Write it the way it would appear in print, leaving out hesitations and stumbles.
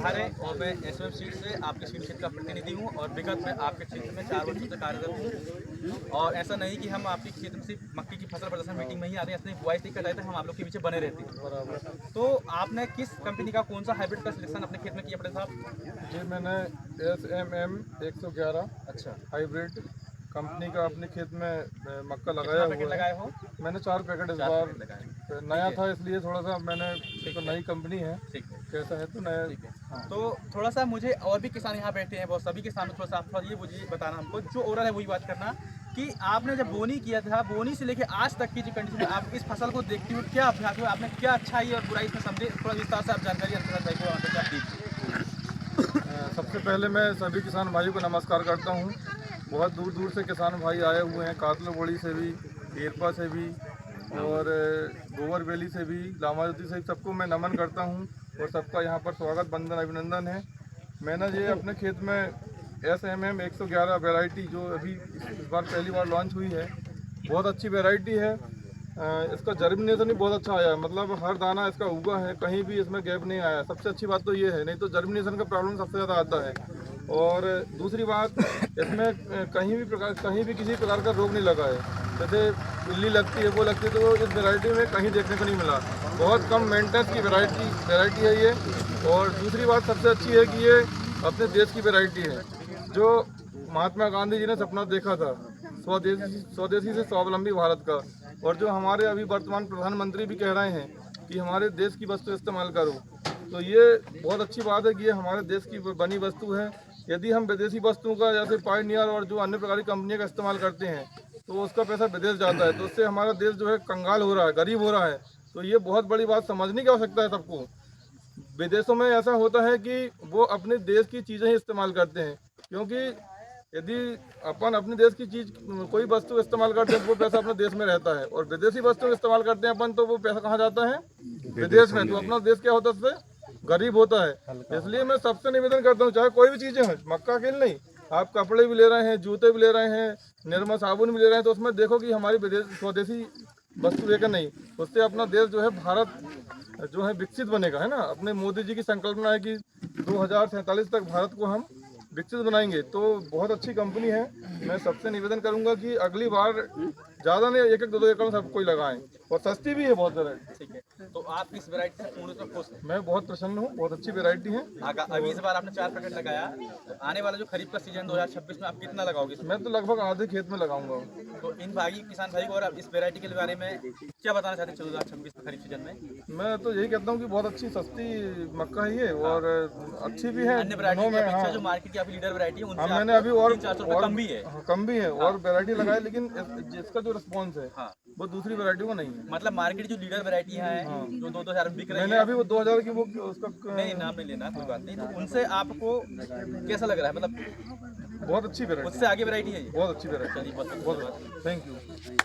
प्रभार है और मैं एसएम सीट से आपके सीट क्षेत्र का प्रतिनिधि हूँ और विगत में आपके क्षेत्र में 4 वर्षों से कार्यरत हूँ। और ऐसा नहीं कि हम आपके क्षेत्र में सिर्फ मक्की की फसल प्रदर्शन मीटिंग में ही आते हैं, ऐसे बुआई तक करते हैं, हम आप लोग के पीछे बने रहते हैं। तो आपने किस कंपनी का कौन सा हाइब्रिड का सिलेक्शन अपने खेत में किया पड़े साहब? जी, मैंने SMM 111 अच्छा, हाइब्रिड कंपनी का अपने खेत में मक्का कितना लगाया पैकेट हुआ है। लगाए हो? मैंने 4 पैकेट इस 4 बार पैकेट लगाए। नया ठीक है, था, इसलिए थोड़ा सा मैंने तो नई कंपनी है, ठीक है, कैसा है तो नया। ठीक है। हाँ। तो थोड़ा सा मुझे और भी किसान यहाँ बैठे हैं बहुत, सभी के सामने थोड़ा सा आप थोड़ा ये मुझे बताना हमको, जो ओवरऑल है वही बात करना कि आपने जब बोनी किया था, बोनी से लेके आज तक की जो कंडीशन है, आप इस फसल को देखते हुए क्या अभ्यास हुआ, आपने क्या अच्छाई और बुराई इसमें समझे, थोड़ा विस्तार से आप जानकारी अंतर्गत भाई को आप दीजिए। सबसे पहले मैं सभी किसान भाइयों को नमस्कार करता हूँ। बहुत दूर दूर से किसान भाई आए हुए हैं, कातलबोड़ी से भी, एरपा से भी और गोवर वैली से भी, लामावती से भी, सबको मैं नमन करता हूँ और सबका यहाँ पर स्वागत वंदन अभिनंदन है। मैंने ये अपने खेत में SMM 111 वैरायटी जो अभी इस बार पहली बार लॉन्च हुई है, बहुत अच्छी वैरायटी है। इसका जर्मिनेशन भी बहुत अच्छा आया है, मतलब हर दाना इसका उगा है, कहीं भी इसमें गैप नहीं आया। सबसे अच्छी बात तो ये है, नहीं तो जर्मिनेशन का प्रॉब्लम सबसे ज़्यादा आता है। और दूसरी बात, इसमें कहीं भी किसी प्रकार का रोग नहीं लगा है। जैसे इल्ली लगती है, वो लगती है, तो इस वैरायटी में कहीं देखने को नहीं मिला। बहुत कम मेंटेनेंस की वैरायटी है ये। और दूसरी बात सबसे अच्छी है कि ये अपने देश की वैरायटी है, जो महात्मा गांधी जी ने सपना देखा था, स्वदेशी से स्वावलंबी भारत का। और जो हमारे अभी वर्तमान प्रधानमंत्री भी कह रहे हैं कि हमारे देश की वस्तु इस्तेमाल करो, तो ये बहुत अच्छी बात है कि ये हमारे देश की बनी वस्तु है। यदि हम विदेशी वस्तुओं का जैसे पायनियर और जो अन्य प्रकार की कंपनियों का इस्तेमाल करते हैं, तो उसका पैसा विदेश जाता है, तो उससे हमारा देश जो है कंगाल हो रहा है, गरीब हो रहा है। तो ये बहुत बड़ी बात समझने की आवश्यकता है सबको। विदेशों में ऐसा होता है कि वो अपने देश की चीज़ें ही इस्तेमाल करते हैं, क्योंकि यदि अपन अपने देश की चीज़ कोई वस्तु इस्तेमाल करते हैं तो वो पैसा अपने देश में रहता है, और विदेशी वस्तु इस्तेमाल करते हैं अपन तो वो पैसा कहाँ जाता है? विदेश में। तो अपना देश क्या होता है, उससे गरीब होता है। इसलिए मैं सबसे निवेदन करता हूँ, चाहे कोई भी चीज़ें हैं, मक्का के लिए नहीं, आप कपड़े भी ले रहे हैं, जूते भी ले रहे हैं, निर्मा साबुन भी ले रहे हैं, तो उसमें देखो कि हमारी स्वदेशी वस्तु है कि नहीं। उससे अपना देश जो है भारत जो है विकसित बनेगा, है ना। अपने मोदी जी की संकल्पना है कि 2047 तक भारत को हम विकसित बनाएंगे। तो बहुत अच्छी कंपनी है। मैं सबसे निवेदन करूंगा कि अगली बार ज़्यादा नहीं, 1-1, 2-2 एकड़ में सब कोई लगाएं, और सस्ती भी है बहुत वैरायटी। ठीक है, तो आप इस वैरायटी से पूर्ण रूप से खुश हैं? मैं बहुत प्रसन्न हूँ, बहुत अच्छी वैरायटी है। अभी इस बार आपने 4 पैकेट लगाया, तो आने वाला जो खरीफ का सीजन 2026 में आप कितना लगाओगे इसमें? मैं तो लगभग आधे खेत में लगाऊंगा। तो इन भागी किसान भाई को और आप इस वैरायटी के बारे में क्या बताना चाहते हैं 2026 में खरीफ सीजन में? मैं तो यही कहता हूँ कि बहुत अच्छी सस्ती मक्का है ये, और अच्छी भी है अन्य वैरायटी दोनों की में। अपेक्षा हाँ, जो मार्केट की अभी लीडर वैरायटी है हाँ, उनसे मैंने अभी और 300-400 रुपये कम भी है। कम भी है और वैरायटी लगाई, लेकिन जिसका जो रिस्पॉन्स है हाँ, वो दूसरी वैरायटी का नहीं है। मतलब मार्केट जो लीडर वैरायटी है जो 2-2000 में बिक रही मैंने है, अभी वो 2000 की वो उसका नहीं नाम नहीं लेना कोई बात नहीं, तो उनसे आपको कैसा लग रहा है, मतलब बहुत अच्छी वैरायटी, उससे आगे वैरायटी है ये? बहुत अच्छी वैरायटी। चलिए बहुत बहुत थैंक यू।